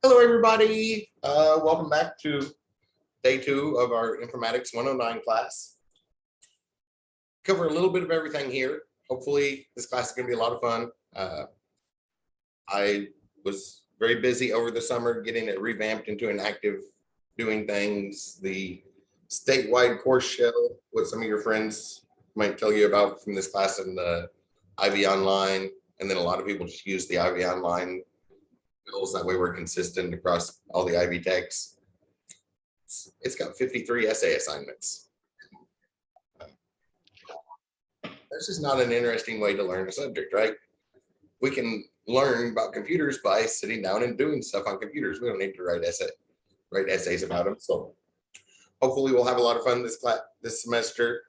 Hello, everybody. Welcome back to day 2 of our Informatics 109 class. Cover a little bit of everything here. Hopefully, this class is going to be a lot of fun. I was very busy over the summer getting it revamped into an active doing things. The statewide course shell, what some of your friends might tell you about from this class in the Ivy Online, and then a lot of people just use the Ivy Online. That way we're consistent across all the Ivy Techs. It's got 53 essay assignments. This is not an interesting way to learn a subject, right? We can learn about computers by sitting down and doing stuff on computers. We don't need to write essays about them. So hopefully we'll have a lot of fun this semester.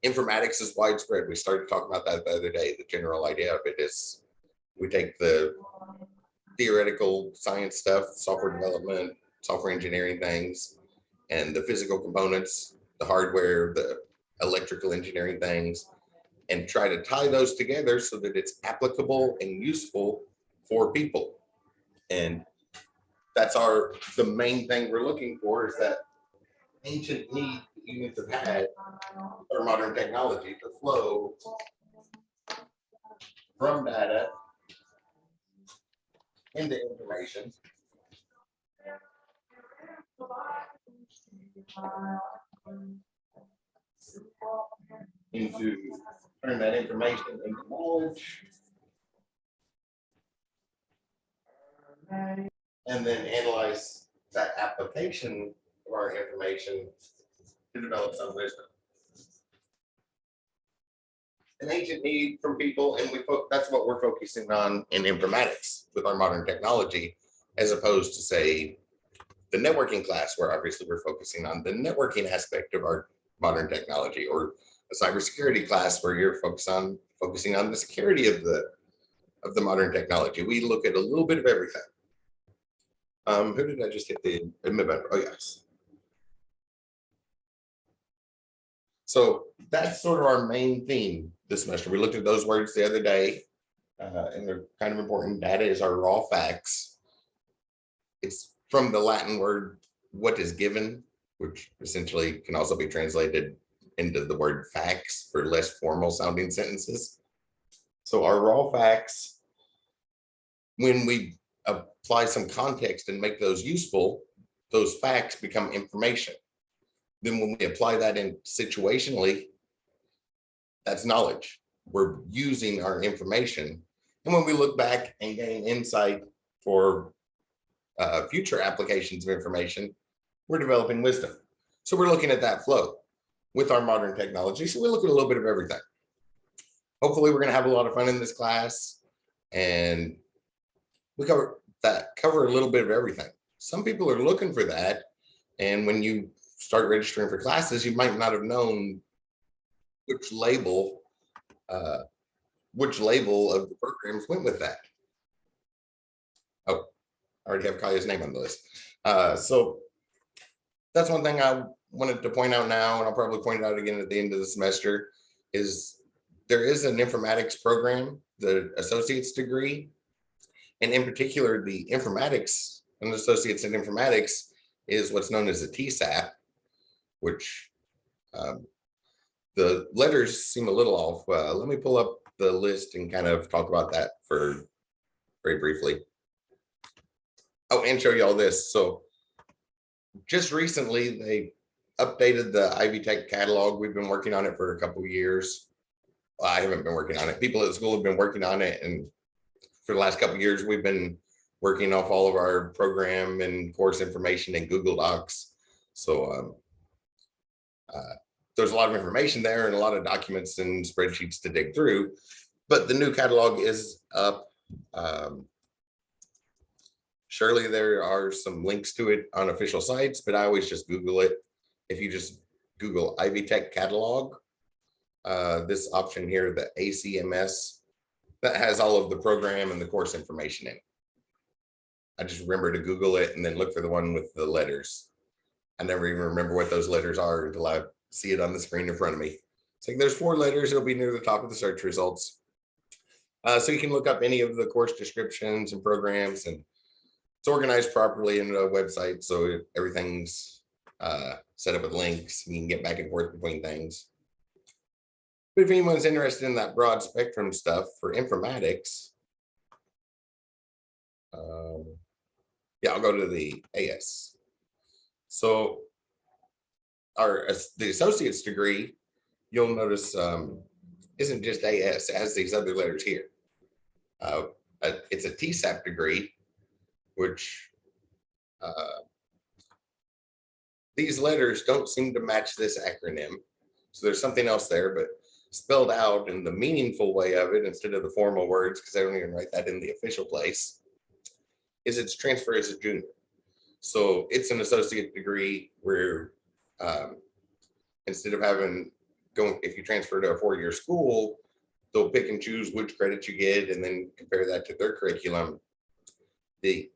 Informatics is widespread. We started talking about that the other day. The general idea of it is we take the theoretical science stuff, software development, software engineering things, and the physical components, the hardware, the electrical engineering things, and try to tie those together so that it's applicable and useful for people. And that's the main thing we're looking for, is that ancient need that units have had for modern technology to flow from data into information into turn that information into knowledge, and then analyze that application of our information to develop some wisdom. An ancient need from people, and that's what we're focusing on in informatics with our modern technology, as opposed to, say, the networking class, where obviously we're focusing on the networking aspect of our modern technology, or a cybersecurity class where you're focusing on the security of the modern technology. We look at a little bit of everything. Who did I just hit the admit button? Oh, yes. So that's sort of our main theme this semester. We looked at those words the other day, and they're kind of important. Data is our raw facts. It's from the Latin word, what is given, which essentially can also be translated into the word facts for less formal sounding sentences. So our raw facts, when we apply some context and make those useful, those facts become information. Then when we apply that in situationally, that's knowledge. We're using our information. And when we look back and gain insight for future applications of information, we're developing wisdom. So we're looking at that flow with our modern technology. So we look at a little bit of everything. Hopefully we're going to have a lot of fun in this class, and we cover a little bit of everything. Some people are looking for that, and when you start registering for classes, you might not have known which label of the programs went with that. Oh, I already have Kaya's name on the list. So that's one thing I wanted to point out now, and I'll probably point it out again at the end of the semester, is there is an informatics program, the associate's degree, and in particular, the informatics and associates in informatics is what's known as a TSAP, which the letters seem a little off. Let me pull up the list and kind of talk about that very briefly. Oh, and show you all this. So just recently, they updated the Ivy Tech catalog. We've been working on it for a couple of years. Well, I haven't been working on it. People at the school have been working on it, and for the last couple of years, we've been working off all of our program and course information in Google Docs. So there's a lot of information there and a lot of documents and spreadsheets to dig through, but the new catalog is up. Surely there are some links to it on official sites, but I always just Google it. If you just Google Ivy Tech catalog, this option here, the ACMS, that has all of the program and the course information in it. I just remember to Google it and then look for the one with the letters. I never even remember what those letters are until I see it on the screen in front of me. It's like there's 4 letters. It'll be near the top of the search results. So you can look up any of the course descriptions and programs and It's organized properly in a website, so everything's set up with links. You can get back and forth between things. But if anyone's interested in that broad spectrum stuff for informatics, yeah, I'll go to the AS. So the associate's degree, you'll notice isn't just AS, it has these other letters here. It's a TSAP degree, which these letters don't seem to match this acronym. So there's something else there, but spelled out in the meaningful way of it instead of the formal words, because I don't even write that in the official place, is it's transfer as a junior. So it's an associate degree where instead of if you transfer to a 4-year school, they'll pick and choose which credits you get and then compare that to their curriculum.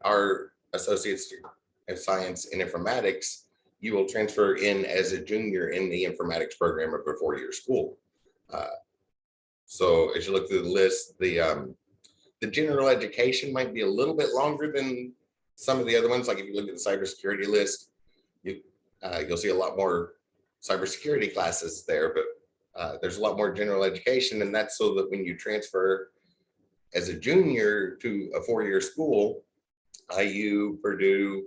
Our associates of science in informatics, you will transfer in as a junior in the informatics program of a 4-year school. So as you look through the list, the general education might be a little bit longer than some of the other ones. Like if you look at the cybersecurity list, you'll see a lot more cybersecurity classes there, but there's a lot more general education, and that's so that when you transfer as a junior to a 4-year school, IU, Purdue,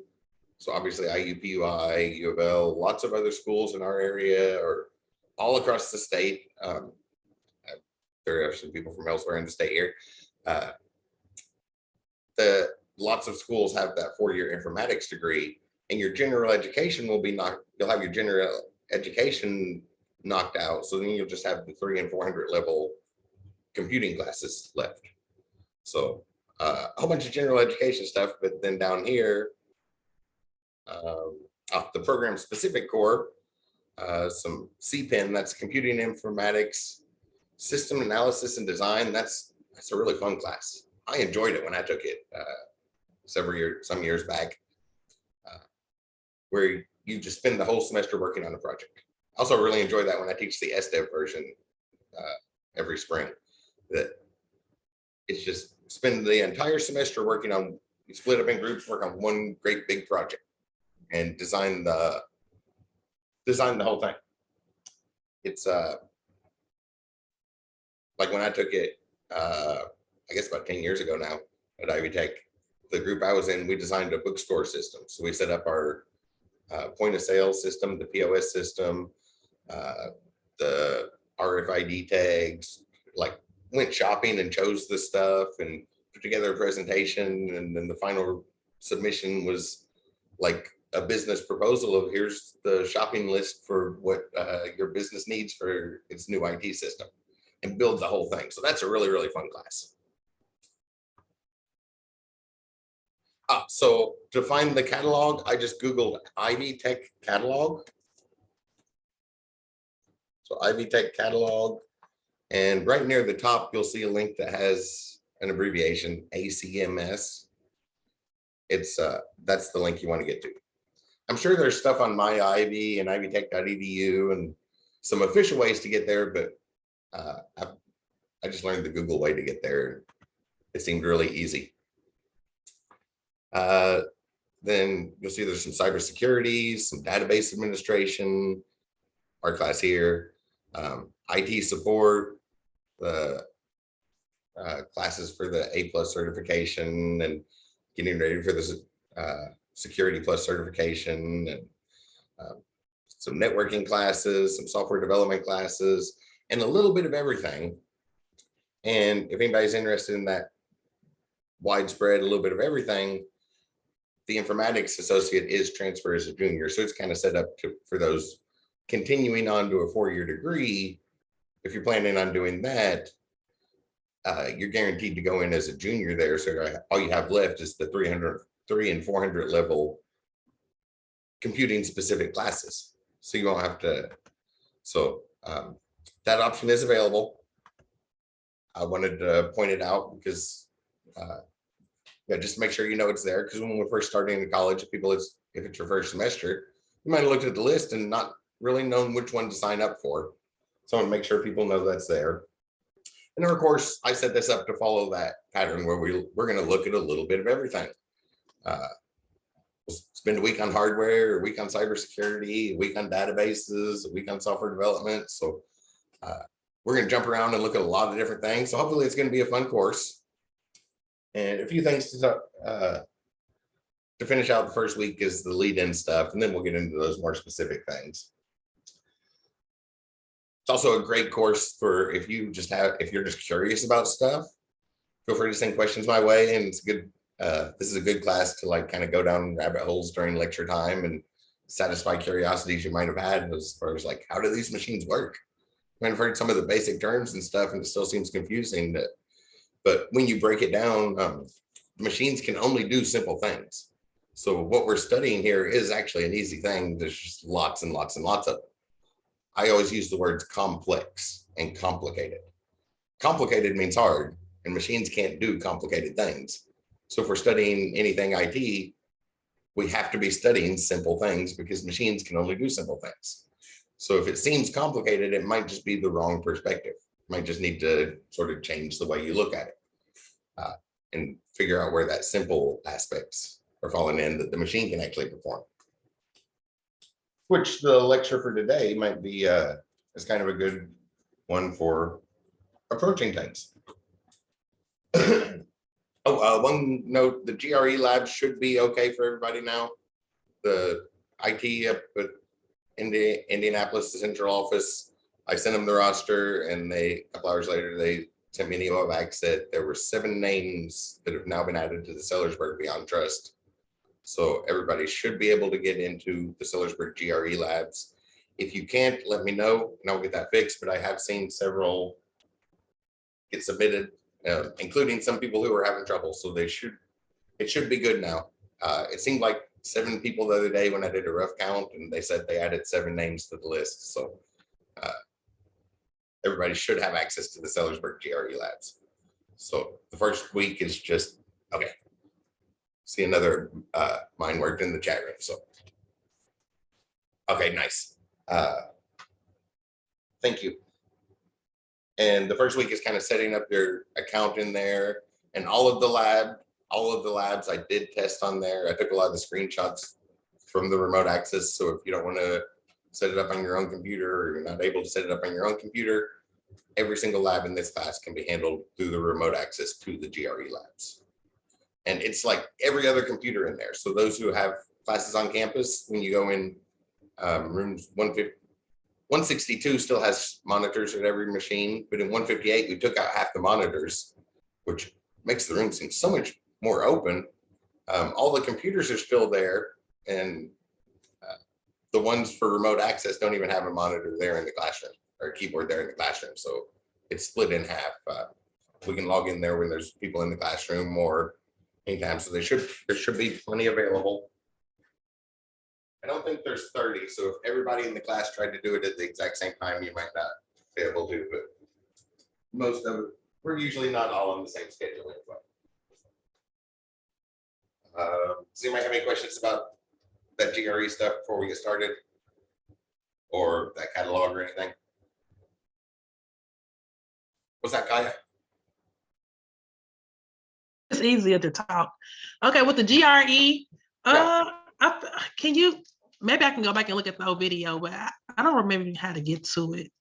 so obviously IU, PUI, U of L, lots of other schools in our area or all across the state. There are some people from elsewhere in the state here. Lots of schools have that 4-year informatics degree, and your general education will be you'll have your general education knocked out. So then you'll just have the 300 and 400 level computing classes left. So a whole bunch of general education stuff, but then down here, the program specific core, some CPIN, that's computing informatics, system analysis and design. That's a really fun class. I enjoyed it when I took it some years back, where you just spend the whole semester working on a project. I also really enjoy that when I teach the SDev version every spring. That it's just spend the entire semester working on, you split up in groups, work on one great big project and design the whole thing. It's like when I took it, I guess about 10 years ago now at Ivy Tech, the group I was in, we designed a bookstore system. So we set up our point of sale system, the POS system, the RFID tags, like went shopping and chose the stuff and put together a presentation. And then the final submission was like a business proposal of here's the shopping list for what your business needs for its new IT system, and build the whole thing. So that's a really, really fun class. So to find the catalog, I just Googled Ivy Tech catalog. So Ivy Tech catalog, and right near the top, you'll see a link that has an abbreviation, ACMS. It's that's the link you want to get to. I'm sure there's stuff on my Ivy and ivytech.edu and some official ways to get there, but I just learned the Google way to get there. It seemed really easy. Then you'll see there's some cybersecurity, some database administration, our class here, IT support, the classes for the A+ certification, and getting ready for the Security Plus certification, and some networking classes, some software development classes, and a little bit of everything. And if anybody's interested in that widespread, a little bit of everything, the informatics associate is transfer as a junior. So it's kind of set up for those continuing on to a 4-year degree. If you're planning on doing that, you're guaranteed to go in as a junior there. So all you have left is the 300 and 400 level computing specific classes. So you won't have to. So that option is available. I wanted to point it out because just to make sure you know it's there. Because when we're first starting in college, if it's your first semester, you might have looked at the list and not really known which one to sign up for. So I want to make sure people know that's there. And then of course, I set this up to follow that pattern where we're going to look at a little bit of everything. we'll spend a week on hardware, a week on cybersecurity, a week on databases, a week on software development. So we're going to jump around and look at a lot of different things. So hopefully it's going to be a fun course. And a few things to finish out the first week is the lead-in stuff, and then we'll get into those more specific things. It's also a great course for if you're just curious about stuff. Feel free to send questions my way, and it's good. This is a good class to like kind of go down rabbit holes during lecture time and satisfy curiosities you might have had as far as like, how do these machines work? I've heard some of the basic terms and stuff, and it still seems confusing. But when you break it down, the machines can only do simple things. So what we're studying here is actually an easy thing. There's just lots and lots and lots of it. I always use the words complex and complicated. Complicated means hard, and machines can't do complicated things. So if we're studying anything IT, we have to be studying simple things because machines can only do simple things. So if it seems complicated, it might just be the wrong perspective. You might just need to sort of change the way you look at it and figure out where that simple aspects are falling in that the machine can actually perform. Which the lecture for today might be is kind of a good one for approaching things. One note, the GRE lab should be okay for everybody now. The IT up at Indianapolis, the central office, I sent them the roster, and a couple hours later, they sent me an email back, said there were 7 names that have now been added to the Sellersburg Beyond Trust. So everybody should be able to get into the Sellersburg GRE labs. If you can't, let me know and I'll get that fixed. But I have seen several get submitted, including some people who are having trouble. So it should be good now. It seemed like 7 people the other day when I did a rough count, and they said they added 7 names to the list. So everybody should have access to the Sellersburg GRE labs. So the first week is just, okay. See another mine worked in the chat room. So, okay, nice. Thank you. And the first week is kind of setting up your account in there, and all of the labs I did test on there. I took a lot of the screenshots from the remote access. So if you don't want to set it up on your own computer, or you're not able to set it up on your own computer, every single lab in this class can be handled through the remote access to the GRE labs. And it's like every other computer in there. So those who have classes on campus, when you go in rooms 162 still has monitors at every machine, but in 158, we took out half the monitors, which makes the room seem so much more open. All the computers are still there, and the ones for remote access don't even have a monitor there in the classroom or a keyboard there in the classroom. So it's split in half. We can log in there when there's people in the classroom or anytime. So there should be plenty available. I don't think there's 30. So if everybody in the class tried to do it at the exact same time, you might not be able to, but most of it, we're usually not all on the same schedule anyway. Does anybody have any questions about that GRE stuff before we get started, or that catalog or anything? What's that, Kaya? It's easier to talk. Okay, with the GRE, can you, maybe I can go back and look at the whole video, but I don't remember how to get to it.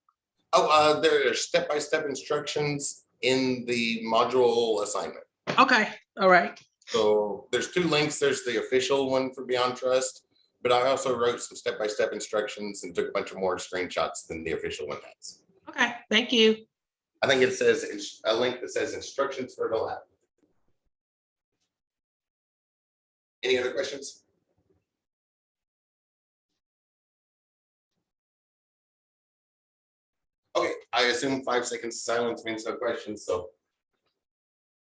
Oh, there are step-by-step instructions in the module assignment. Okay, all right. So there's 2 links. There's the official one for Beyond Trust, but I also wrote some step-by-step instructions and took a bunch of more screenshots than the official one has. Okay, thank you. I think it says a link that says instructions for the lab. Any other questions? Okay, I assume 5 seconds of silence means no questions. So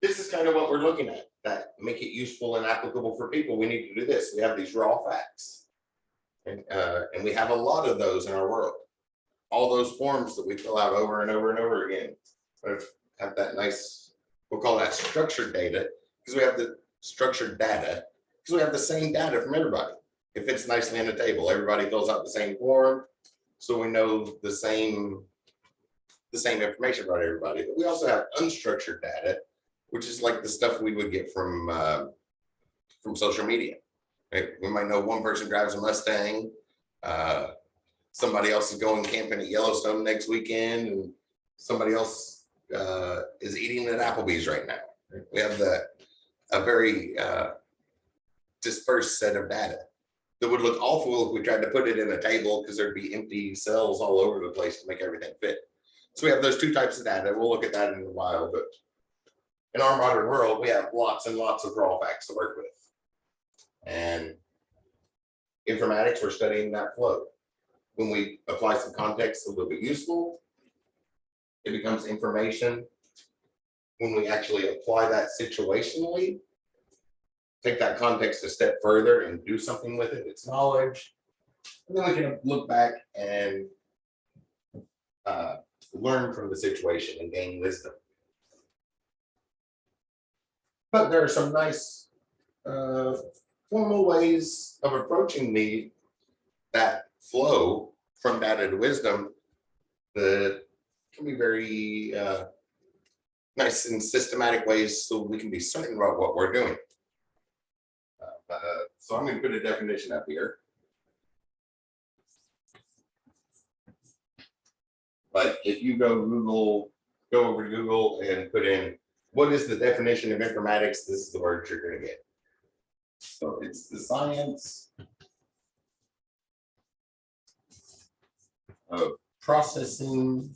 this is kind of what we're looking at that make it useful and applicable for people. We need to do this. We have these raw facts, and we have a lot of those in our world. All those forms that we fill out over and over and over again have that nice, we'll call that structured data, because we have the structured data, because we have the same data from everybody. It fits nicely in a table. Everybody fills out the same form, so we know the same information about everybody. But we also have unstructured data, which is like the stuff we would get from social media. Right? We might know one person drives a Mustang. Somebody else is going camping at Yellowstone next weekend, and somebody else is eating at Applebee's right now. We have a very dispersed set of data that would look awful if we tried to put it in a table, because there'd be empty cells all over the place to make everything fit. So we have those two types of data. We'll look at that in a while, but in our modern world, we have lots and lots of raw facts to work with. And informatics, we're studying that flow. When we apply some context a little bit useful, it becomes information. When we actually apply that situationally, take that context a step further and do something with it, it's knowledge. And then we can look back and learn from the situation and gain wisdom. But there are some nice formal ways of approaching that flow from data to wisdom that can be very nice and systematic ways, so we can be certain about what we're doing. So I'm going to put a definition up here. But if you go over to Google and put in, what is the definition of informatics? This is the word you're going to get. So it's the science of processing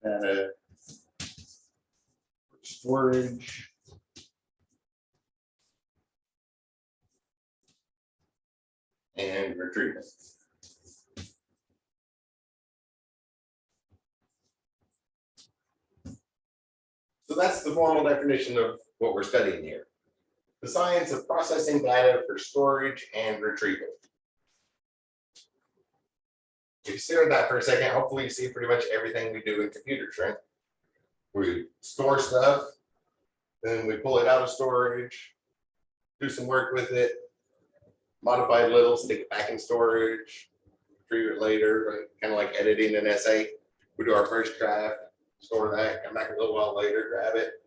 data, storage, and retrieval. So that's the formal definition of what we're studying here. The science of processing data for storage and retrieval. If you stare at that for a second, hopefully you see pretty much everything we do in computers, right? We store stuff, then we pull it out of storage, do some work with it, modify a little, stick it back in storage, retrieve it later, right? Kind of like editing an essay. We do our first draft, store that, come back a little while later, grab it,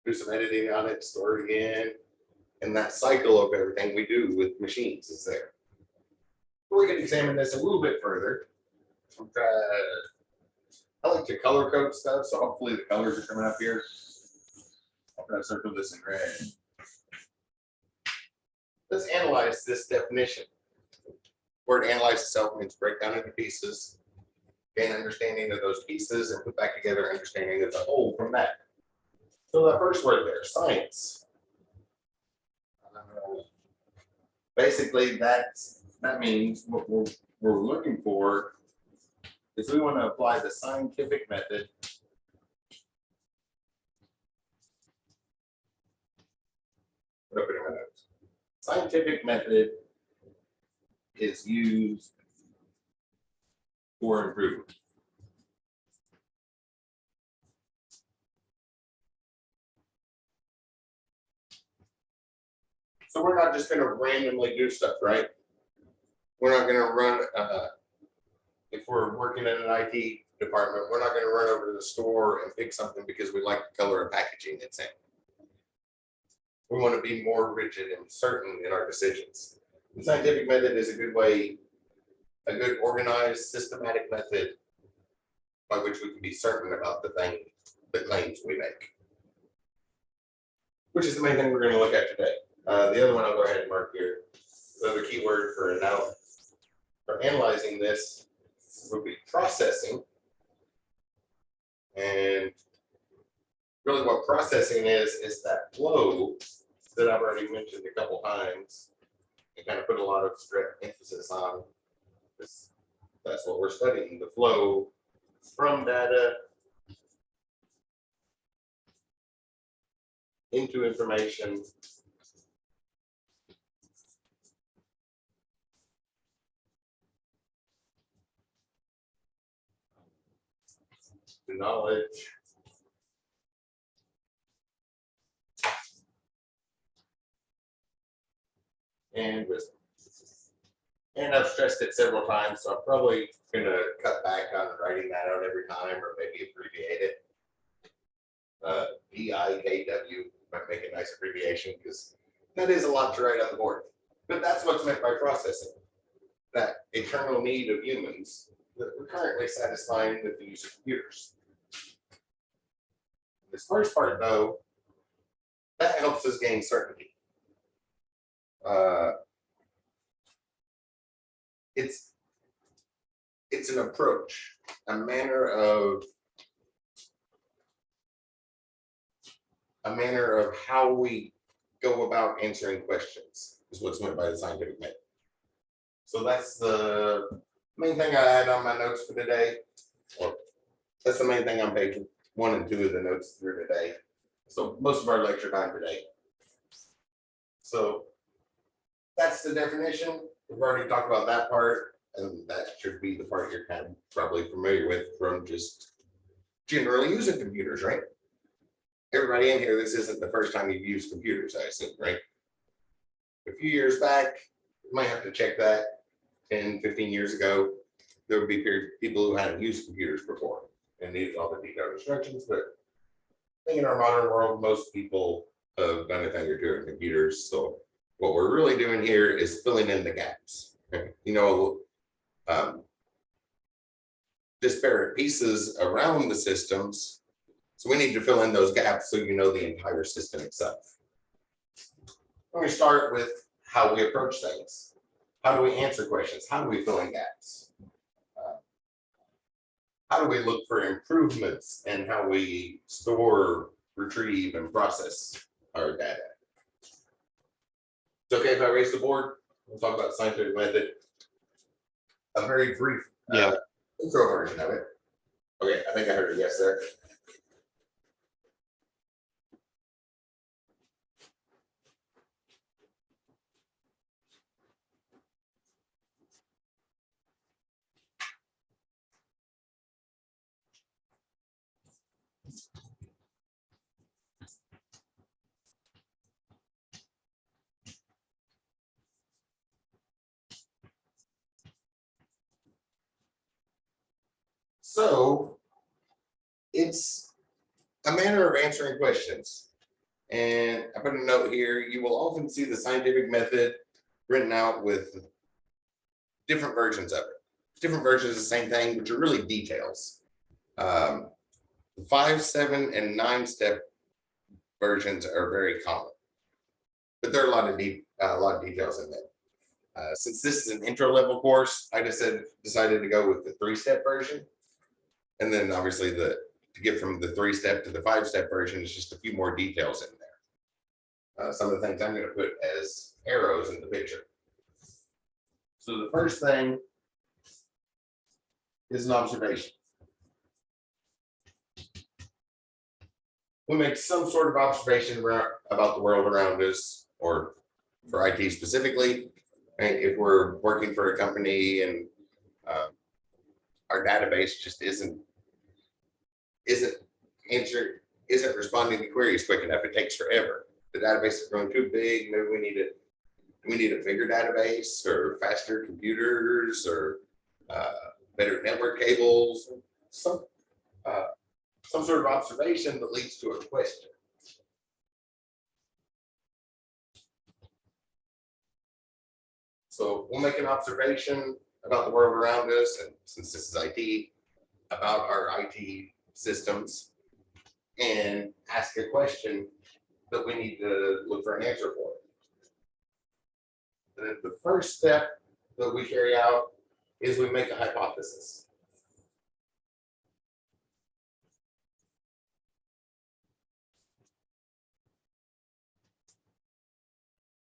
do some editing on it, store it again. And that cycle of everything we do with machines is there. We can examine this a little bit further. I like to color code stuff, so hopefully the colors are coming up here. I'm going to circle this in red. Let's analyze this definition. Word analyze itself means break down into pieces, gain understanding of those pieces, and put back together understanding of the whole from that. So the first word there, science. Basically, that means what we're looking for is we want to apply the scientific method scientific method is used for improvement. So we're not just going to randomly do stuff, right? We're not going to run, if we're working in an IT department, we're not going to run over to the store and pick something because we like the color of packaging it's in. We want to be more rigid and certain in our decisions. The scientific method is a good way, a good organized, systematic method by which we can be certain about the claims we make. Which is the main thing we're going to look at today. The other one I'll go ahead and mark here. The other key word for analyzing this would be processing. And really what processing is that flow that I've already mentioned a couple times and kind of put a lot of emphasis on. That's what we're studying, the flow from data into information to knowledge and wisdom. And I've stressed it several times, so I'm probably gonna cut back on writing that out every time or maybe abbreviate it. DIKW might make a nice abbreviation because that is a lot to write on the board. But that's what's meant by processing. That eternal need of humans that we're currently satisfying with the use of computers. This first part, though, that helps us gain certainty. It's an approach, a manner of how we go about answering questions is what's meant by the scientific method. So that's the main thing I had on my notes for today. Or that's the main thing on page 1 and 2 of the notes for today. So most of our lecture time today. So that's the definition. We've already talked about that part, and that should be the part you're kind of probably familiar with from just generally using computers, right? Everybody in here, this isn't the first time you've used computers, I assume, right? A few years back, you might have to check that. 10, 15 years ago, there would be people who hadn't used computers before and needed all the detailed instructions. But I think in our modern world, most people have done a thing or two in computers. So what we're really doing here is filling in the gaps. You know, disparate pieces around the systems. So we need to fill in those gaps so you know the entire system itself. Let me start with how we approach things. How do we answer questions? How do we fill in gaps? How do we look for improvements in how we store, retrieve, and process our data? It's okay if I raise the board? We'll talk about the scientific method. A very brief intro version of it. Okay, I think I heard a yes there. So it's a manner of answering questions. And I put a note here, you will often see the scientific method written out with different versions of it. Different versions of the same thing, which are really details. The 5, 7, and 9-step versions are very common, but there are a lot of details in there. Since this is an intro level course, I decided to go with the 3-step version. And then obviously to get from the 3-step to the 5-step version is just a few more details in there. Some of the things I'm going to put as arrows in the picture. So the first thing is an observation. We make some sort of observation about the world around us, or for IT specifically. And if we're working for a company and our database just isn't responding to queries quick enough, it takes forever. The database is growing too big. Maybe we need a bigger database, or faster computers, or better network cables, some sort of observation that leads to a question. So we'll make an observation about the world around us, and since this is IT, about our IT systems, and ask a question that we need to look for an answer for. And then the first step that we carry out is we make a hypothesis.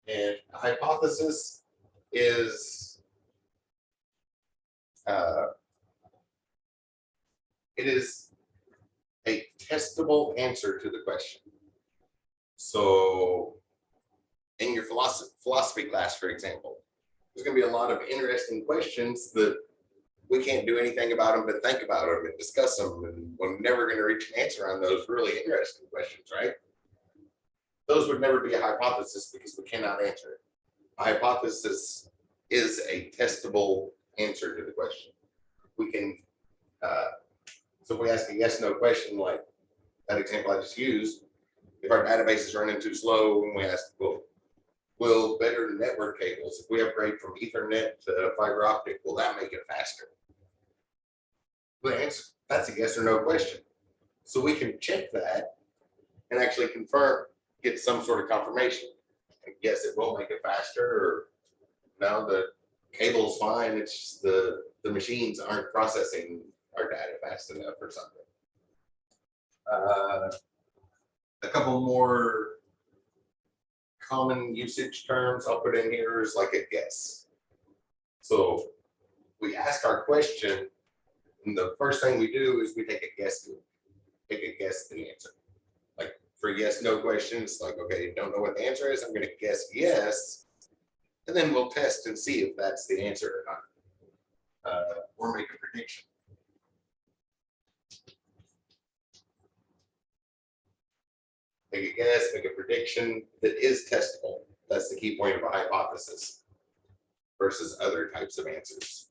And a hypothesis is it is a testable answer to the question. So in your philosophy class, for example, there's going to be a lot of interesting questions that we can't do anything about them but think about them and discuss them, and we're never going to reach an answer on those really interesting questions, right? Those would never be a hypothesis because we cannot answer it. A hypothesis is a testable answer to the question. We can, so if we ask a yes, no question, like that example I just used, if our database is running too slow and we ask, well, will better network cables, if we upgrade from Ethernet to fiber optic, will that make it faster? The answer, that's a yes or no question. So we can check that and actually confirm, get some sort of confirmation. Yes, it will make it faster, or no, the cable's fine. It's just the machines aren't processing our data fast enough or something. A couple more common usage terms I'll put in here is like a guess. So we ask our question, and the first thing we do is we take a guess at the answer. Like for yes, no questions, like, okay, don't know what the answer is, I'm going to guess yes, and then we'll test and see if that's the answer or not, or make a prediction. Make a guess, make a prediction that is testable. That's the key point of a hypothesis versus other types of answers.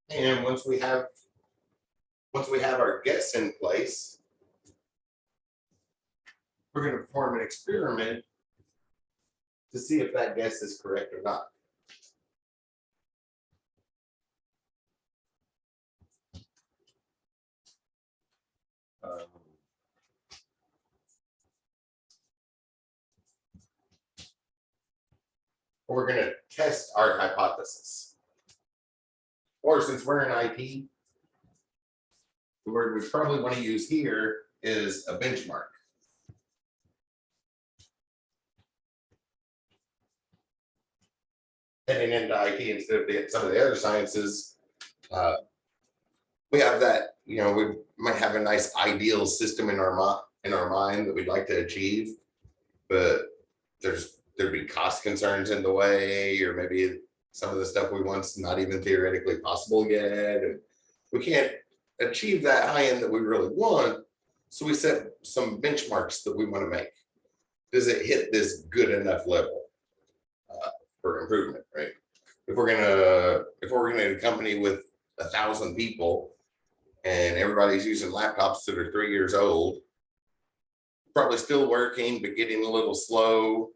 And once we have our guess in place, we're going to perform an experiment to see if that guess is correct or not. We're going to test our hypothesis. Or since we're in IT, the word we probably want to use here is a benchmark. Heading into IT instead of some of the other sciences, we have that, you know, we might have a nice ideal system in our mind that we'd like to achieve, but there'd be cost concerns in the way, or maybe some of the stuff we want's not even theoretically possible yet, and we can't achieve that high end that we really want. So we set some benchmarks that we want to make. Does it hit this good enough level for improvement, right? If we're gonna a company with 1,000 people and everybody's using laptops that are 3 years old, probably still working but getting a little slow,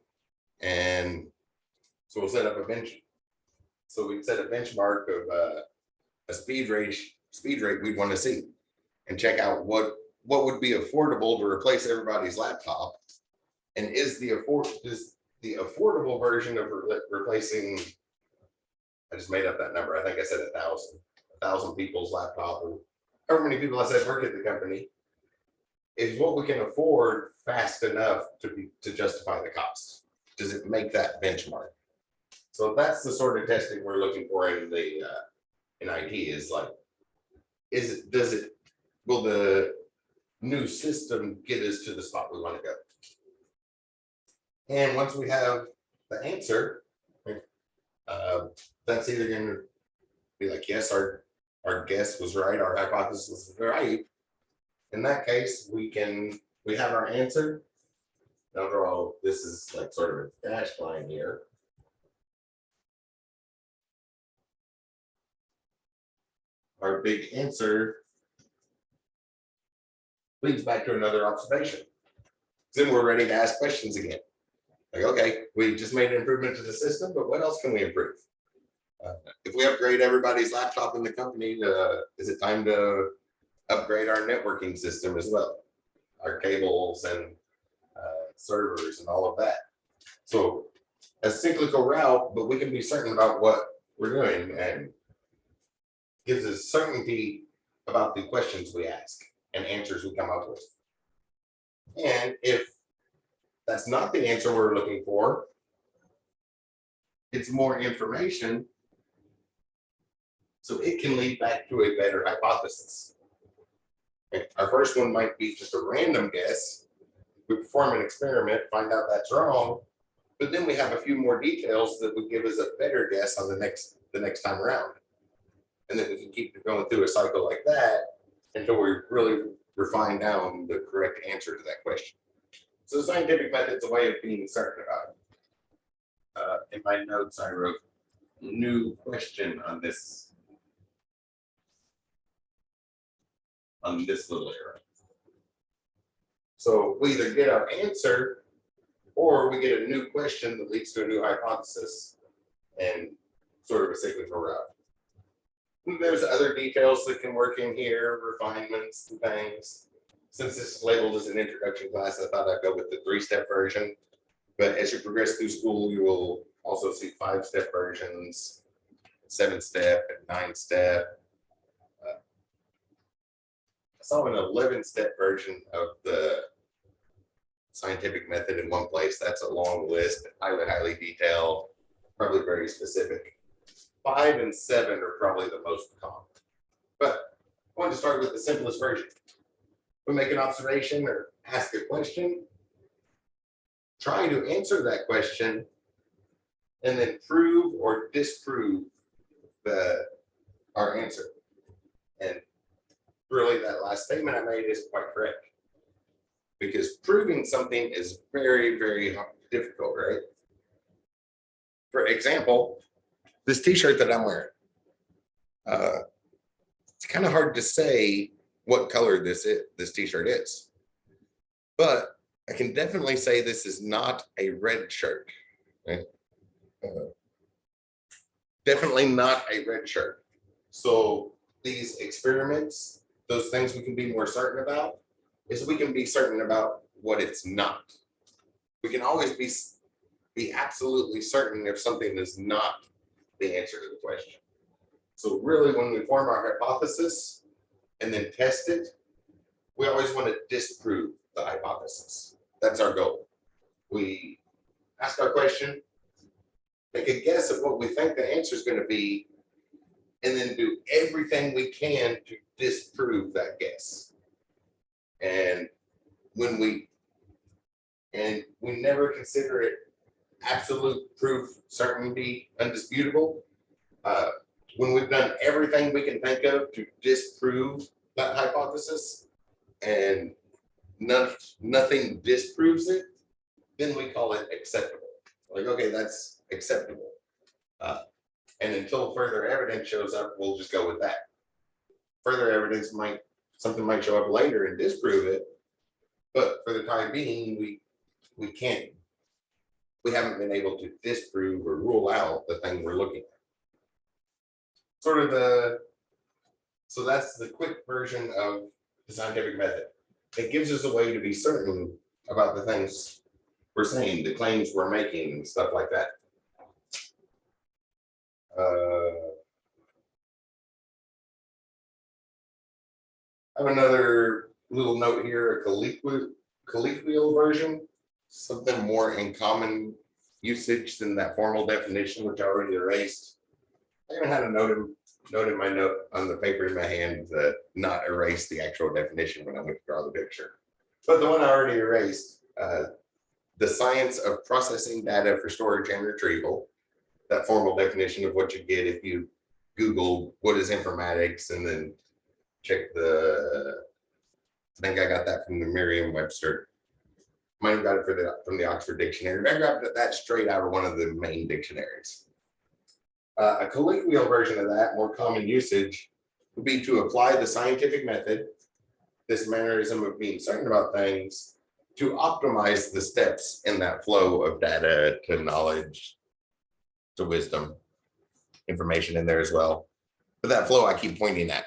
and so we'll set up a bench. So we'd set a benchmark of a speed rate we'd want to see, and check out what would be affordable to replace everybody's laptop, and is the affordable version of replacing, I just made up that number, I think I said 1,000 people's laptop, or however many people I said work at the company, is what we can afford fast enough to justify the cost. Does it make that benchmark? So that's the sort of testing we're looking for in IT, is like, will the new system get us to the spot we want to go? And once we have the answer, that's either going to be like, yes, our guess was right, our hypothesis was right. In that case, we have our answer. Now draw, this is like sort of a dashed line here. Our big answer leads back to another observation. Then we're ready to ask questions again. Like, okay, we just made an improvement to the system, but what else can we improve? If we upgrade everybody's laptop in the company, is it time to upgrade our networking system as well? Our cables and servers and all of that. So a cyclical route, but we can be certain about what we're doing, and gives us certainty about the questions we ask and answers we come up with. And if that's not the answer we're looking for, it's more information, so it can lead back to a better hypothesis. Our first one might be just a random guess. We perform an experiment, find out that's wrong, but then we have a few more details that would give us a better guess on the next time around. And then we can keep going through a cycle like that until we really refine down the correct answer to that question. So the scientific method's a way of being certain about it. In my notes, I wrote new question on this little arrow. So we either get our answer or we get a new question that leads to a new hypothesis and sort of a cyclical route. And there's other details that can work in here, refinements and things. Since this is labeled as an introduction class, I thought I'd go with the 3-step version. But as you progress through school, you will also see 5-step versions, 7-step and 9-step. I saw an 11-step version of the scientific method in one place. That's a long list, highly detailed, probably very specific. 5 and 7 are probably the most common. But I want to start with the simplest version. We make an observation or ask a question, try to answer that question, and then prove or disprove our answer. And really, that last statement I made is quite correct. Because proving something is very, very difficult, right? For example, this t-shirt that I'm wearing. It's kind of hard to say what color this t-shirt is. But I can definitely say this is not a red shirt. Right? Definitely not a red shirt. So these experiments, those things we can be more certain about, is we can be certain about what it's not. We can always be absolutely certain if something is not the answer to the question. So really, when we form our hypothesis and then test it, we always want to disprove the hypothesis. That's our goal. We ask our question, make a guess at what we think the answer is going to be, and then do everything we can to disprove that guess. And we never consider it absolute proof, certainty, undisputable. When we've done everything we can think of to disprove that hypothesis and nothing disproves it, then we call it acceptable. Like, okay, that's acceptable. And until further evidence shows up, we'll just go with that. Further evidence something might show up later and disprove it, but for the time being, we haven't been able to disprove or rule out the thing we're looking at. So that's the quick version of the scientific method. It gives us a way to be certain about the things we're saying, the claims we're making, and stuff like that. I have another little note here, a colloquial version, something more in common usage than that formal definition, which I already erased. I even had a note in my note on the paper in my hand to not erase the actual definition when I went to draw the picture. But the one I already erased, the science of processing data for storage and retrieval, that formal definition of what you get if you Google what is informatics and then check I think I got that from the Merriam-Webster. Might have got it from the Oxford Dictionary. I grabbed that straight out of one of the main dictionaries. A colloquial version of that, more common usage, would be to apply the scientific method, this mannerism of being certain about things, to optimize the steps in that flow of data to knowledge, to wisdom, information in there as well. But that flow I keep pointing at.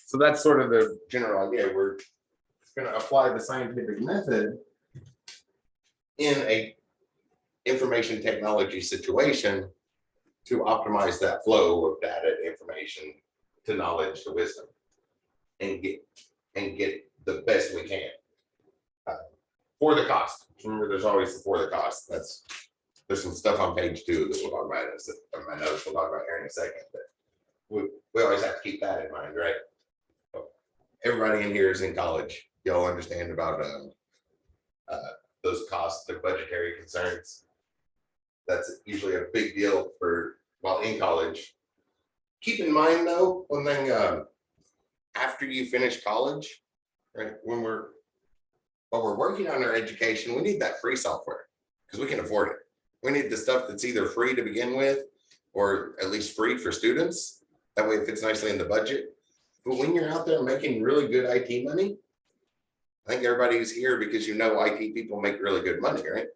So that's sort of the general idea. We're going to apply the scientific method in a information technology situation to optimize that flow of data, information, to knowledge, to wisdom, and get the best we can for the cost. Remember, there's always for the cost. There's some stuff on page 2 that we'll talk about in my notes. We'll talk about here in a second, but we always have to keep that in mind, right? Everybody in here is in college. Y'all understand about those costs, the budgetary concerns. That's usually a big deal while in college. Keep in mind though, one thing, after you finish college, right, while we're working on our education, we need that free software because we can afford it. We need the stuff that's either free to begin with, or at least free for students. That way it fits nicely in the budget. But when you're out there making really good IT money, I think everybody's here because you know IT people make really good money, right?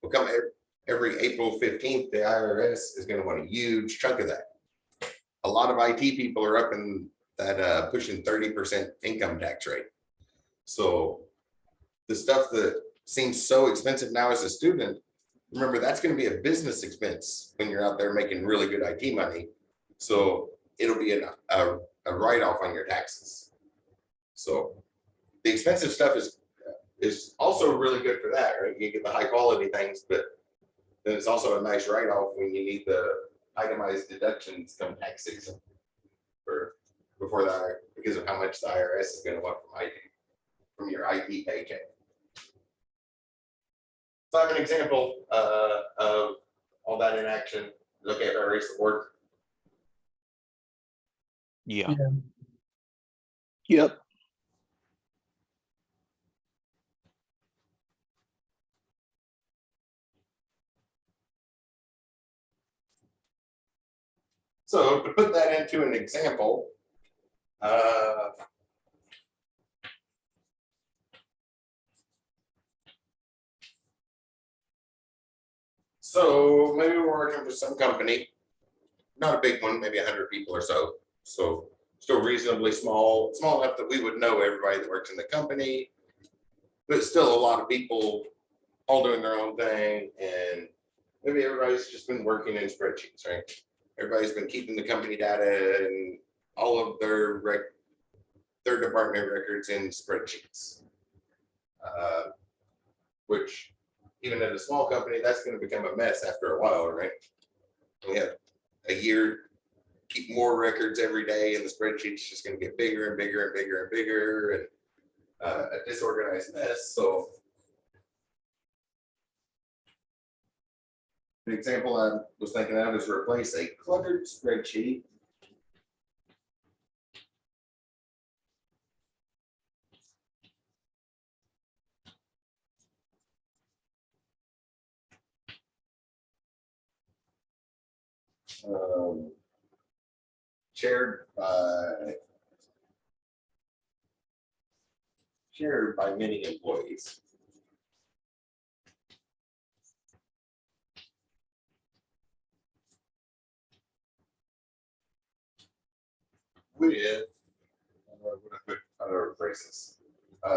Well, come every April 15th, the IRS is going to want a huge chunk of that. A lot of IT people are up in that pushing 30% income tax rate. So the stuff that seems so expensive now as a student, remember that's going to be a business expense when you're out there making really good IT money. So it'll be a write-off on your taxes. So the expensive stuff is also really good for that, right? You get the high quality things, but then it's also a nice write-off when you need the itemized deductions come tax season for before the because of how much the IRS is going to want from your IT paycheck. So I have an example of all that in action. Look at our erase the board. Yeah. Yep. So to put that into an example, so maybe we're working for some company, not a big one, maybe 100 people or so. So still reasonably small enough that we would know everybody that works in the company, but still a lot of people all doing their own thing. And maybe everybody's just been working in spreadsheets, right? Everybody's been keeping the company data and all of their department records in spreadsheets, which even at a small company, that's going to become a mess after a while, right? We have a year, keep more records every day, and the spreadsheet's just going to get bigger and bigger and bigger and bigger, and a disorganized mess. So the example I was thinking of is replace a cluttered spreadsheet shared by many employees. With other phrases,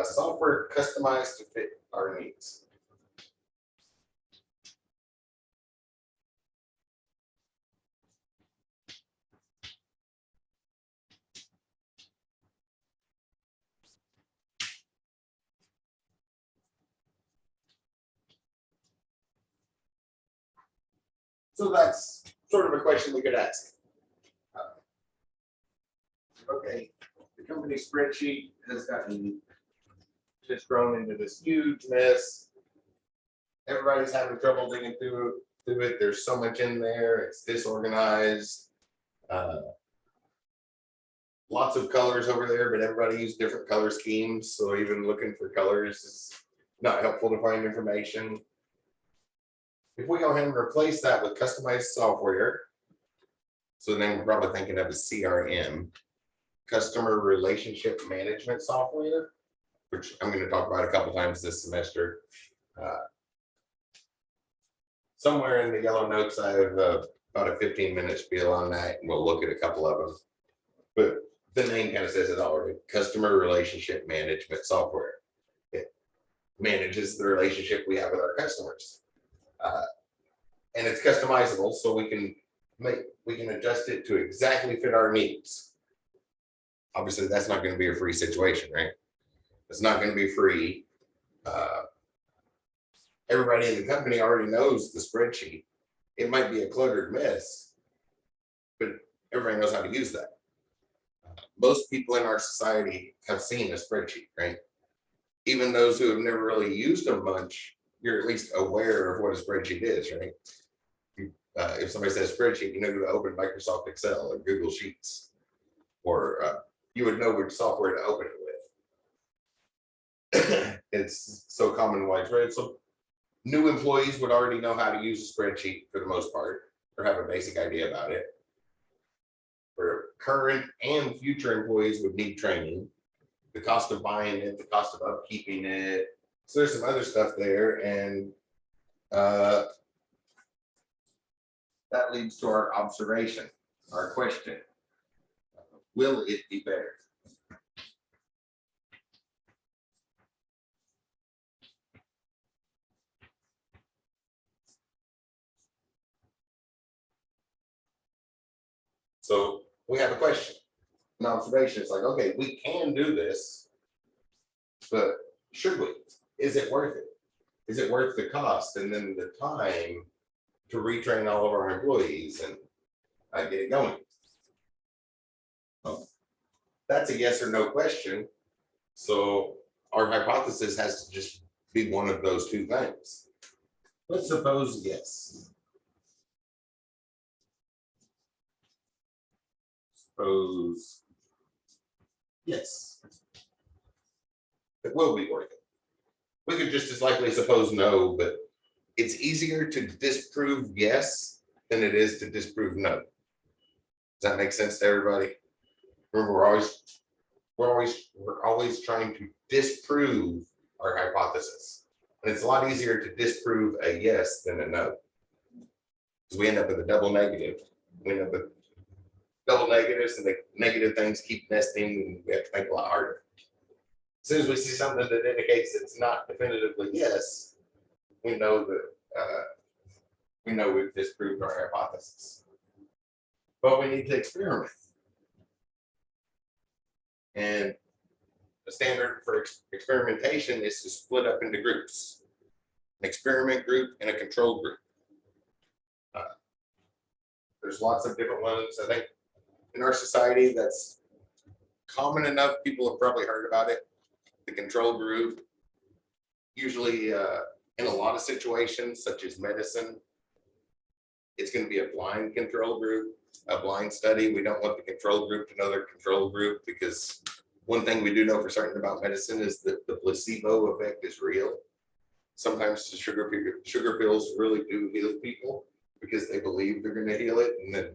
software customized to fit our needs. So that's sort of a question we could ask. Okay, the company spreadsheet has gotten just grown into this huge mess. Everybody's having trouble digging through it. There's so much in there. It's disorganized. Lots of colors over there, but everybody uses different color schemes. So even looking for colors is not helpful to find information. If we go ahead and replace that with customized software, so the name we're probably thinking of is CRM, customer relationship management software, which I'm going to talk about a couple times this semester. Somewhere in the yellow notes, I have about a 15-minute spiel on that, and we'll look at a couple of them. But the name kind of says it already, customer relationship management software. It manages the relationship we have with our customers. And it's customizable, so we can adjust it to exactly fit our needs. Obviously, that's not going to be a free situation, right? It's not going to be free. Everybody in the company already knows the spreadsheet. It might be a cluttered mess, but everybody knows how to use that. Most people in our society have seen a spreadsheet, right? Even those who have never really used them much, you're at least aware of what a spreadsheet is, right? If somebody says spreadsheet, you know to open Microsoft Excel or Google Sheets, or you would know which software to open it with. It's so common and widespread. So New employees would already know how to use a spreadsheet for the most part, or have a basic idea about it. For current and future employees would need training, the cost of buying it, the cost of upkeeping it. So there's some other stuff there, and that leads to our observation, our question. Will it be better? So we have a question, an observation. It's like, okay, we can do this, but should we? Is it worth it? Is it worth the cost and then the time to retrain all of our employees and get it going? That's a yes or no question. So our hypothesis has to just be one of those two things. Let's suppose yes. Suppose yes. It will be worth it. We could just as likely suppose no, but it's easier to disprove yes than it is to disprove no. Does that make sense to everybody? Remember, we're always trying to disprove our hypothesis. And it's a lot easier to disprove a yes than a no. Because we end up with a double negative. We end up with double negatives, and the negative things keep nesting, and we have to make it a lot harder. As soon as we see something that indicates it's not definitively yes, we know that we've disproved our hypothesis. But we need to experiment. And the standard for experimentation is to split up into groups: an experiment group and a control group. There's lots of different ones. I think in our society that's common enough. People have probably heard about it. The control group, usually in a lot of situations, such as medicine, it's going to be a blind control group, a blind study. We don't want the control group to know their control group, because one thing we do know for certain about medicine is that the placebo effect is real. Sometimes the sugar pills really do heal people because they believe they're going to heal it, and then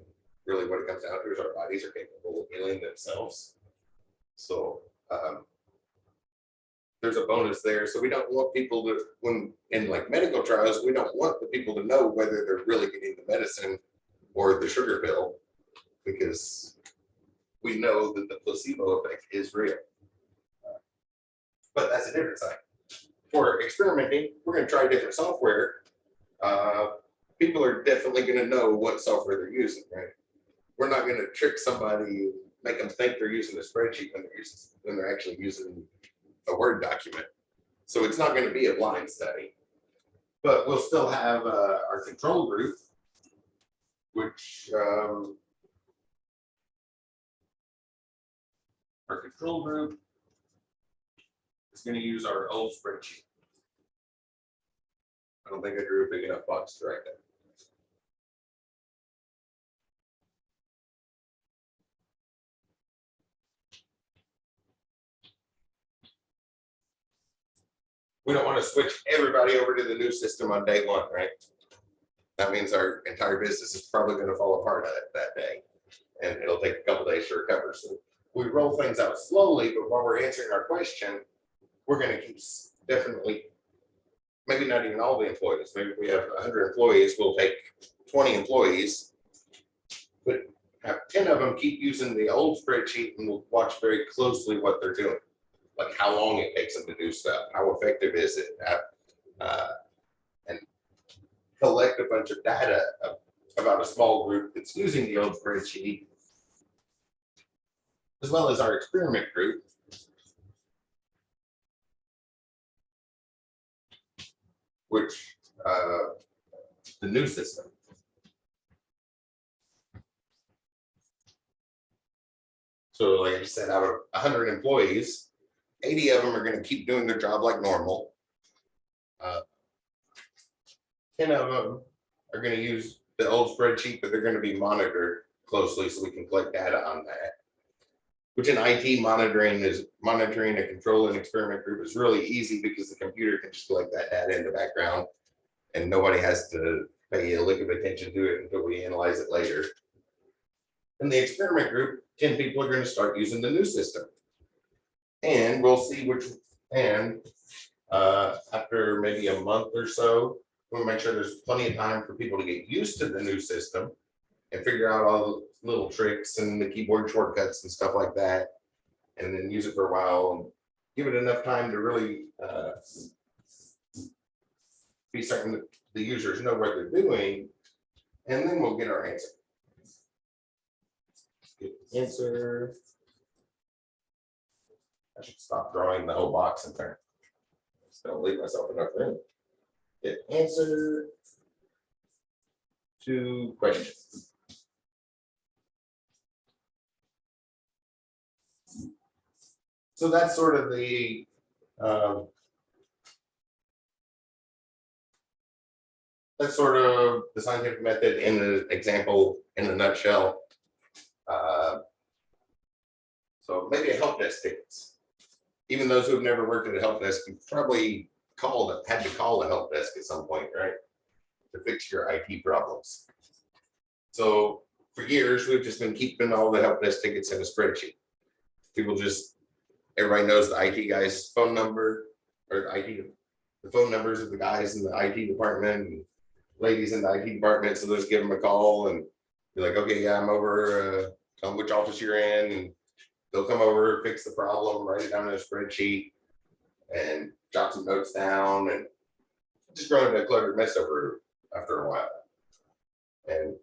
really what it comes down to is our bodies are capable of healing themselves. So there's a bonus there. So we don't want people to, when in like medical trials, we don't want the people to know whether they're really getting the medicine or the sugar pill, because we know that the placebo effect is real. But that's a different side. For experimenting, we're going to try different software. People are definitely going to know what software they're using, right? We're not going to trick somebody, make them think they're using a spreadsheet when they're actually using a Word document. So it's not going to be a blind study, but we'll still have our control group, which our control group is going to use our old spreadsheet. I don't think I drew a big enough box to write that. We don't want to switch everybody over to the new system on day one, right? That means our entire business is probably going to fall apart that day, and it'll take a couple days to recover. So we roll things out slowly, but while we're answering our question, we're going to keep definitely, maybe not even all the employees. Maybe if we have 100 employees, we'll take 20 employees, but have 10 of them keep using the old spreadsheet, and we'll watch very closely what they're doing. Like how long it takes them to do stuff, how effective is it, and collect a bunch of data about a small group that's using the old spreadsheet, as well as our experiment group, which the new system. So like I said, out of 100 employees, 80 of them are going to keep doing their job like normal. 10 of them are going to use the old spreadsheet, but they're going to be monitored closely so we can collect data on that. Which in IT, monitoring a control and experiment group is really easy because the computer can just collect that data in the background and nobody has to pay a lick of attention to it until we analyze it later. In the experiment group, 10 people are going to start using the new system. And we'll see which, and after maybe a month or so, we'll make sure there's plenty of time for people to get used to the new system and figure out all the little tricks and the keyboard shortcuts and stuff like that. And then use it for a while and give it enough time to really be certain that the users know what they're doing. And then we'll get our answer. Get the answer. I should stop drawing the whole box in there. Just don't leave myself enough room. Get answer to questions. So that's sort of the scientific method in an example in a nutshell. So maybe a help desk tickets. Even those who have never worked at a help desk, you probably had to call a help desk at some point, right? To fix your IT problems. So for years, we've just been keeping all the help desk tickets in a spreadsheet. Everybody knows the IT guy's phone number, or the phone numbers of the guys in the IT department and ladies in the IT department. So just give them a call and be like, okay, yeah, I'm over, tell them which office you're in, and they'll come over, fix the problem, write it down in a spreadsheet, and jot some notes down, and just grow into a cluttered mess over after a while. And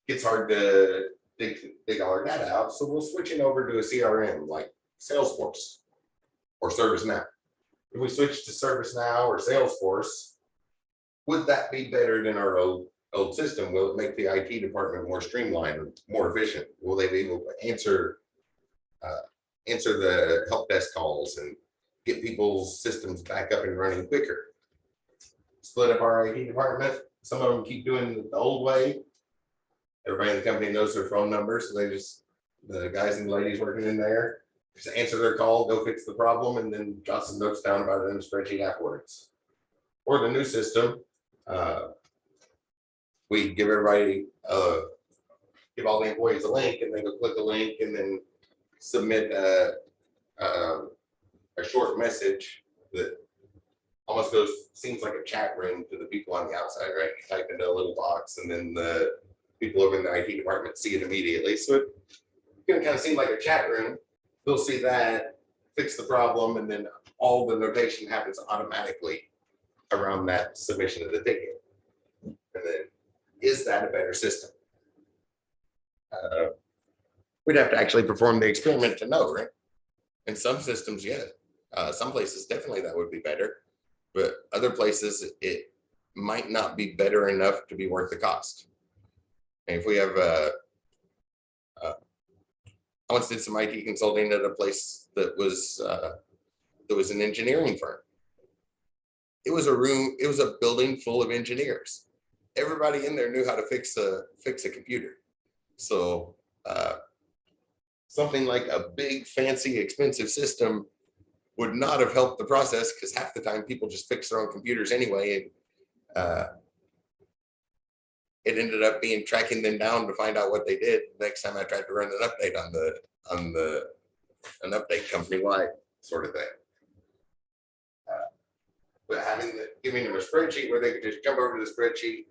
it's hard to dig all our data out, so we'll switch it over to a CRM like Salesforce or ServiceNow. If we switch to ServiceNow or Salesforce, would that be better than our old system? Will it make the IT department more streamlined, more efficient? Will they be able to answer the help desk calls and get people's systems back up and running quicker? Split up our IT department. Some of them keep doing it the old way. Everybody in the company knows their phone number, so the guys and ladies working in there just answer their call, go fix the problem, and then jot some notes down about it in the spreadsheet afterwards. Or the new system, we give everybody, give all the employees a link, and then go click a link, and then submit a short message that almost seems like a chat room to the people on the outside, right? You type into a little box, and then the people over in the IT department see it immediately. So it's going to kind of seem like a chat room. They'll see that, fix the problem, and then all the notation happens automatically around that submission of the ticket. And then, is that a better system? We'd have to actually perform the experiment to know, right? In some systems, yeah. Some places, definitely that would be better. But other places, it might not be better enough to be worth the cost. And if we have I once did some IT consulting at a place that was an engineering firm. It was a building full of engineers. Everybody in there knew how to fix a computer. So something like a big, fancy, expensive system would not have helped the process, because half the time people just fix their own computers anyway. And it ended up being tracking them down to find out what they did next time I tried to run an update on an update company-wide sort of thing. But giving them a spreadsheet where they could just jump over to the spreadsheet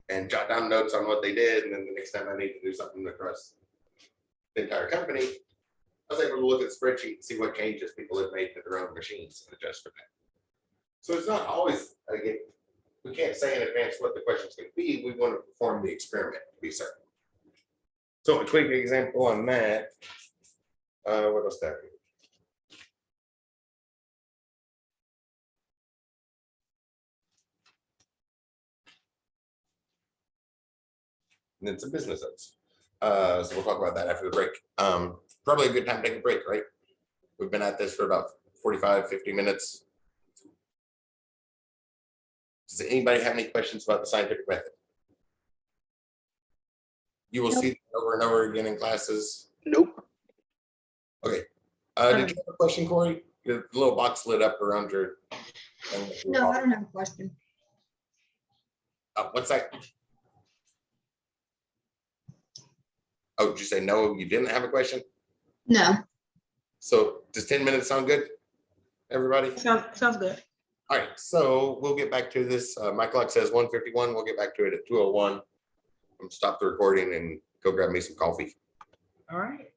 and jot down notes on what they did, and then the next time I need to do something across the entire company, I was able to look at the spreadsheet and see what changes people have made to their own machines and adjust for that. So it's not always, again, we can't say in advance what the question's going to be. We want to perform the experiment to be certain. So a quick example on that. What else that? And then some business notes. So we'll talk about that after the break. Probably a good time to take a break, right? We've been at this for about 45, 50 minutes. Does anybody have any questions about the scientific method? You will see that over and over again in classes. Nope. Okay. Did you have a question, Corey? The little box lit up around your. No, I don't have a question. What's that? Oh, did you say no, you didn't have a question? No. So does 10 minutes sound good, everybody? Sounds good. All right, so we'll get back to this. My clock says 1:51. We'll get back to it at 2:01. I'm stop the recording and go grab me some coffee. All right.